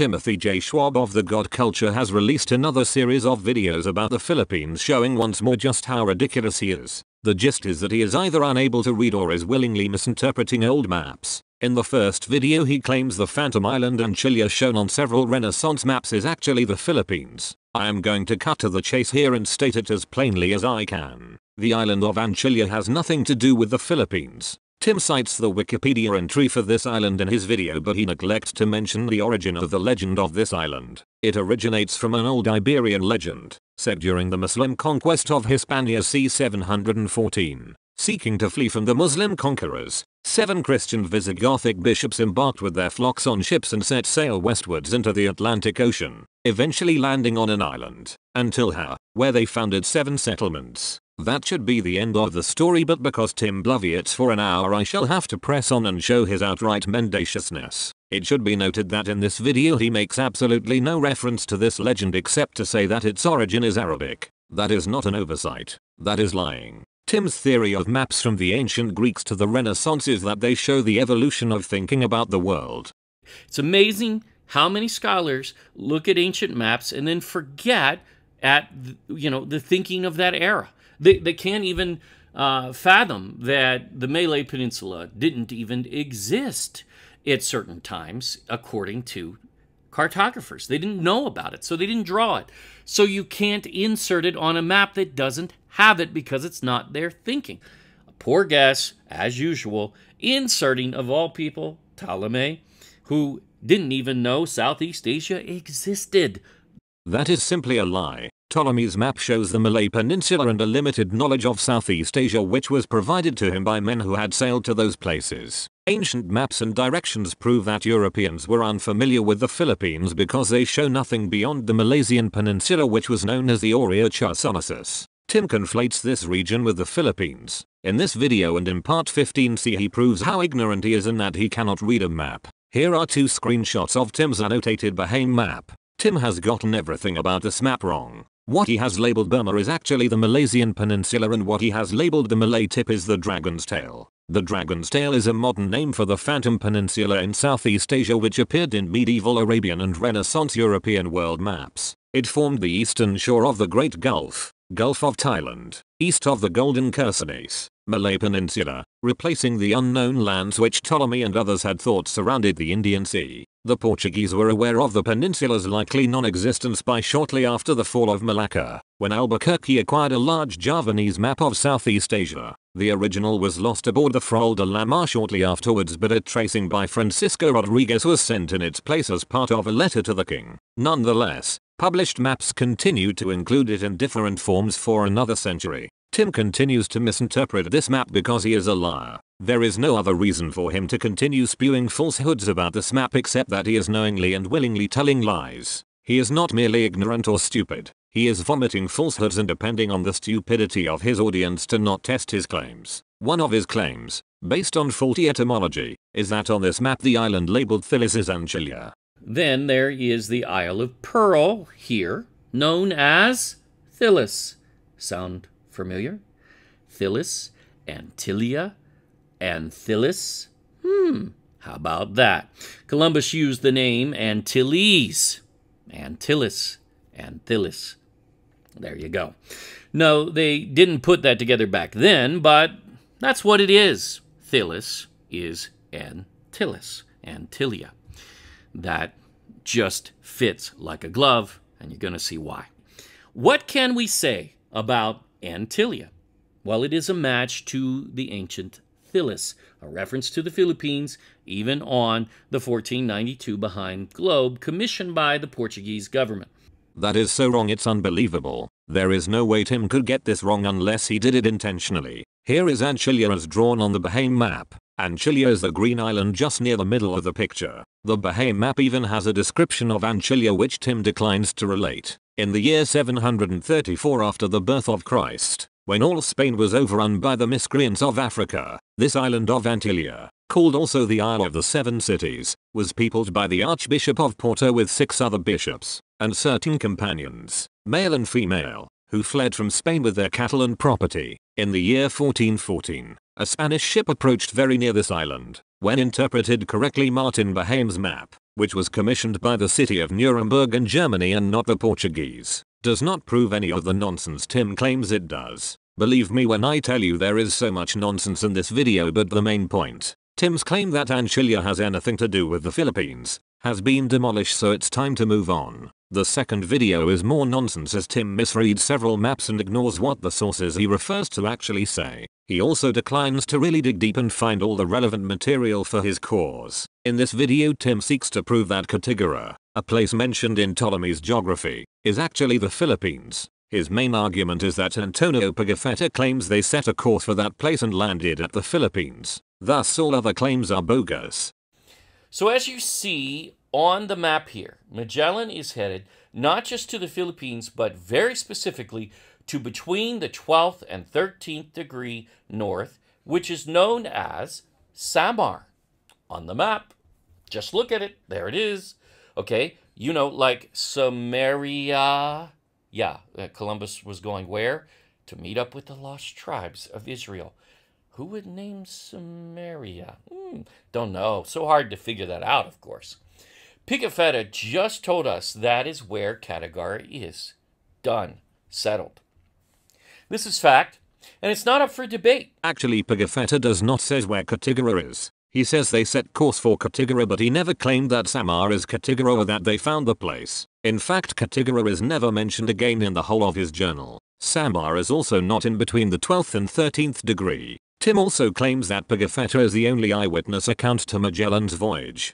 Timothy J. Schwab of The God Culture has released another series of videos about the Philippines, showing once more just how ridiculous he is. The gist is that he is either unable to read or is willingly misinterpreting old maps. In the first video he claims the Phantom Island Anchilla shown on several Renaissance maps is actually the Philippines. I am going to cut to the chase here and state it as plainly as I can. The island of Anchilla has nothing to do with the Philippines. Tim cites the Wikipedia entry for this island in his video, but he neglects to mention the origin of the legend of this island. It originates from an old Iberian legend, said during the Muslim conquest of Hispania c. 714. Seeking to flee from the Muslim conquerors, 7 Christian Visigothic bishops embarked with their flocks on ships and set sail westwards into the Atlantic Ocean, eventually landing on an island, Antilla, where they founded 7 settlements. That should be the end of the story, but because Tim bloviates for an hour I shall have to press on and show his outright mendaciousness. It should be noted that in this video he makes absolutely no reference to this legend except to say that its origin is Arabic. That is not an oversight. That is lying. Tim's theory of maps from the ancient Greeks to the Renaissance is that they show the evolution of thinking about the world. It's amazing how many scholars look at ancient maps and then forget at the thinking of that era. They can't even fathom that the Malay Peninsula didn't even exist at certain times according to cartographers. They didn't know about it, so they didn't draw it. So you can't insert it on a map that doesn't have it because it's not their thinking. A poor guess, as usual, inserting, of all people, Ptolemy, who didn't even know Southeast Asia existed. That is simply a lie. Ptolemy's map shows the Malay Peninsula and a limited knowledge of Southeast Asia which was provided to him by men who had sailed to those places. Ancient maps and directions prove that Europeans were unfamiliar with the Philippines because they show nothing beyond the Malaysian peninsula, which was known as the Aurea Chersonesus. Tim conflates this region with the Philippines. In this video and in part 15c he proves how ignorant he is and that he cannot read a map. Here are 2 screenshots of Tim's annotated Bahame map. Tim has gotten everything about this map wrong. What he has labeled Burma is actually the Malaysian peninsula, and what he has labeled the Malay tip is the Dragon's Tail. The Dragon's Tail is a modern name for the Phantom Peninsula in Southeast Asia which appeared in medieval Arabian and Renaissance European world maps. It formed the eastern shore of the Great Gulf, Gulf of Thailand, east of the Golden Chersonesus, Malay Peninsula, replacing the unknown lands which Ptolemy and others had thought surrounded the Indian Sea. The Portuguese were aware of the peninsula's likely non-existence by shortly after the fall of Malacca, when Albuquerque acquired a large Javanese map of Southeast Asia. The original was lost aboard the Frol de la Mar shortly afterwards, but a tracing by Francisco Rodriguez was sent in its place as part of a letter to the king. Nonetheless, published maps continued to include it in different forms for another century. Tim continues to misinterpret this map because he is a liar. There is no other reason for him to continue spewing falsehoods about this map except that he is knowingly and willingly telling lies. He is not merely ignorant or stupid. He is vomiting falsehoods and depending on the stupidity of his audience to not test his claims. One of his claims, based on faulty etymology, is that on this map the island labeled Thilis is Anchilla. Then there is the Isle of Pearl here, known as Thilis. Sound familiar? Thilis, Antilia, Anthilis. How about that? Columbus used the name Antilles. Antilles, Anthilis. There you go. No, they didn't put that together back then, but that's what it is. Thilis is Antilles, Antilia. That just fits like a glove, and you're going to see why. What can we say about Antilia? Well, it is a match to the ancient Thilis, a reference to the Philippines, even on the 1492 Behind Globe commissioned by the Portuguese government. That is so wrong it's unbelievable. There is no way Tim could get this wrong unless he did it intentionally. Here is Anchilla as drawn on the Bahame map. Anchilla is the green island just near the middle of the picture. The Bahame map even has a description of Anchilla which Tim declines to relate. In the year 734 after the birth of Christ, when all Spain was overrun by the miscreants of Africa, this island of Antillia, called also the Isle of the Seven Cities, was peopled by the Archbishop of Porto with 6 other bishops, and certain companions, male and female, who fled from Spain with their cattle and property. In the year 1414, a Spanish ship approached very near this island. When interpreted correctly, Martin Behaim's map, which was commissioned by the city of Nuremberg in Germany and not the Portuguese, does not prove any of the nonsense Tim claims it does. Believe me when I tell you there is so much nonsense in this video, but the main point, Tim's claim that Anchilia has anything to do with the Philippines, has been demolished, so it's time to move on. The second video is more nonsense as Tim misreads several maps and ignores what the sources he refers to actually say. He also declines to really dig deep and find all the relevant material for his cause. In this video, Tim seeks to prove that Cattigara, a place mentioned in Ptolemy's geography, is actually the Philippines. His main argument is that Antonio Pigafetta claims they set a course for that place and landed at the Philippines. Thus all other claims are bogus. So as you see on the map here, Magellan is headed not just to the Philippines, but very specifically to between the 12th and 13th degree north, which is known as Samar. On the map, just look at it, there it is. Okay, you know, like Samaria. Yeah, Columbus was going where? To meet up with the lost tribes of Israel. Who would name Samaria? Don't know. So hard to figure that out, of course. Pigafetta just told us that is where Cattigara is. Done. Settled. This is fact, and it's not up for debate. Actually, Pigafetta does not say where Cattigara is. He says they set course for Cattigara, but he never claimed that Samar is Cattigara or that they found the place. In fact, Cattigara is never mentioned again in the whole of his journal. Samar is also not in between the 12th and 13th degree. Tim also claims that Pigafetta is the only eyewitness account to Magellan's voyage.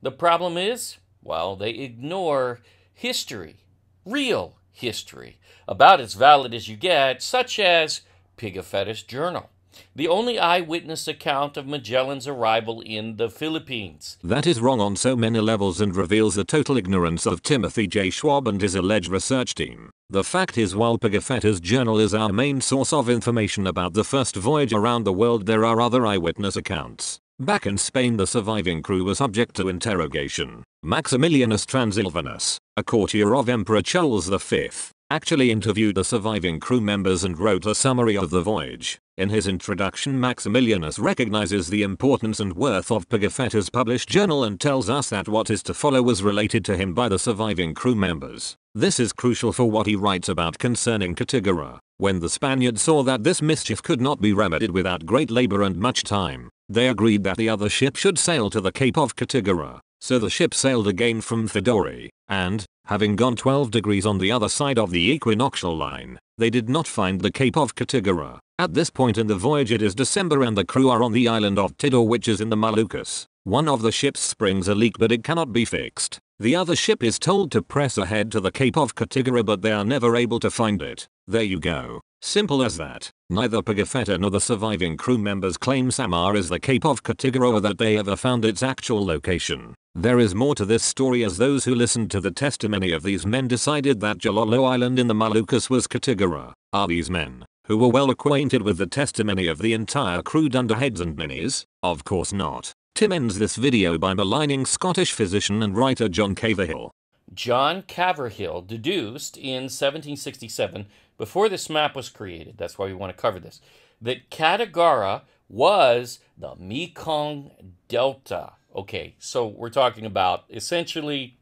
The problem is, well, they ignore history, real history, about as valid as you get, such as Pigafetta's journal, the only eyewitness account of Magellan's arrival in the Philippines. That is wrong on so many levels and reveals the total ignorance of Timothy J. Schwab and his alleged research team. The fact is, while Pigafetta's journal is our main source of information about the first voyage around the world, there are other eyewitness accounts. Back in Spain, the surviving crew was subject to interrogation. Maximilianus Transilvanus, a courtier of Emperor Charles V, actually interviewed the surviving crew members and wrote a summary of the voyage. In his introduction, Maximilianus recognizes the importance and worth of Pigafetta's published journal and tells us that what is to follow was related to him by the surviving crew members. This is crucial for what he writes about concerning Cattigara. When the Spaniards saw that this mischief could not be remedied without great labor and much time, they agreed that the other ship should sail to the Cape of Cattigara. So the ship sailed again from Tidore, and, having gone 12 degrees on the other side of the equinoctial line, they did not find the Cape of Cattigara. At this point in the voyage it is December and the crew are on the island of Tidore, which is in the Moluccas. One of the ships springs a leak, but it cannot be fixed. The other ship is told to press ahead to the Cape of Cattigara, but they are never able to find it. There you go. Simple as that. Neither Pigafetta nor the surviving crew members claim Samar is the Cape of Cattigara or that they ever found its actual location. There is more to this story, as those who listened to the testimony of these men decided that Jalolo Island in the Moluccas was Cattigara. Are these men, who were well acquainted with the testimony of the entire crew, dunderheads and ninnies? Of course not. Tim ends this video by maligning Scottish physician and writer John Caverhill. John Caverhill deduced in 1767, before this map was created, that's why we want to cover this, that Cattigara was the Mekong Delta. Okay, so we're talking about essentially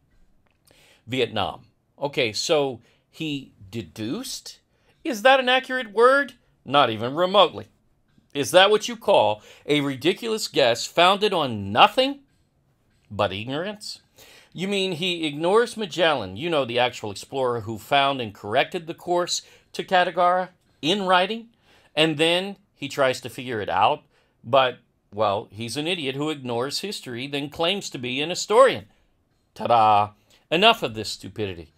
Vietnam. Okay, so he deduced? Is that an accurate word? Not even remotely. Is that what you call a ridiculous guess founded on nothing but ignorance? You mean he ignores Magellan, you know, the actual explorer who found and corrected the course to Cattigara in writing, and then he tries to figure it out, but, well, he's an idiot who ignores history, then claims to be an historian. Ta-da! Enough of this stupidity.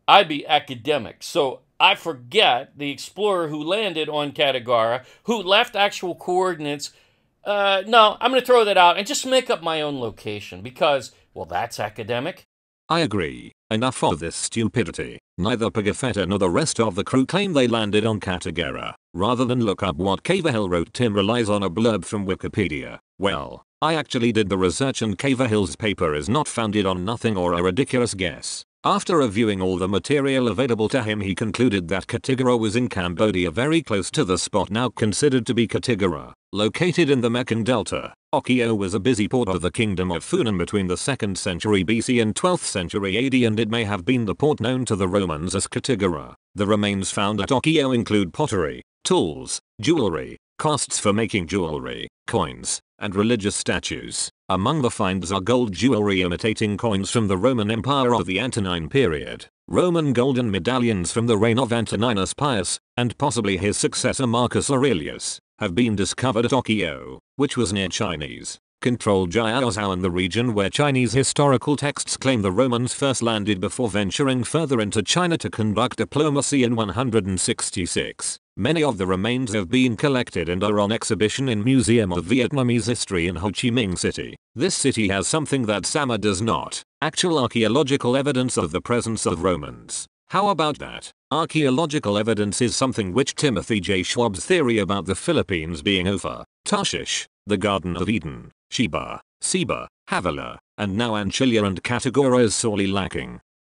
I be academic, so I forget the explorer who landed on Cattigara, who left actual coordinates. No, I'm going to throw that out and just make up my own location because, well, that's academic. I agree. Enough of this stupidity. Neither Pigafetta nor the rest of the crew claim they landed on Cattigara. Rather than look up what Caverhill wrote, Tim relies on a blurb from Wikipedia. Well, I actually did the research and Caverhill's paper is not founded on nothing or a ridiculous guess. After reviewing all the material available to him, he concluded that Cattigara was in Cambodia, very close to the spot now considered to be Cattigara. Located in the Mekong Delta, Okio was a busy port of the Kingdom of Funan between the 2nd century BC and 12th century AD, and it may have been the port known to the Romans as Cattigara. The remains found at Okio include pottery, tools, jewelry, casts for making jewelry, coins, and religious statues. Among the finds are gold jewelry imitating coins from the Roman Empire of the Antonine period, Roman golden medallions from the reign of Antoninus Pius, and possibly his successor Marcus Aurelius, have been discovered at Okio, which was near Chinese-controlled Jiaozhou in the region where Chinese historical texts claim the Romans first landed before venturing further into China to conduct diplomacy in 166. Many of the remains have been collected and are on exhibition in Museum of Vietnamese History in Ho Chi Minh City. This city has something that Sama does not: actual archaeological evidence of the presence of Romans. How about that? Archaeological evidence is something which Timothy J. Schwab's theory about the Philippines being Ophir, Tarshish, the Garden of Eden, Sheba, Seba, Havilah, and now Anchilia and Cattigara is sorely lacking.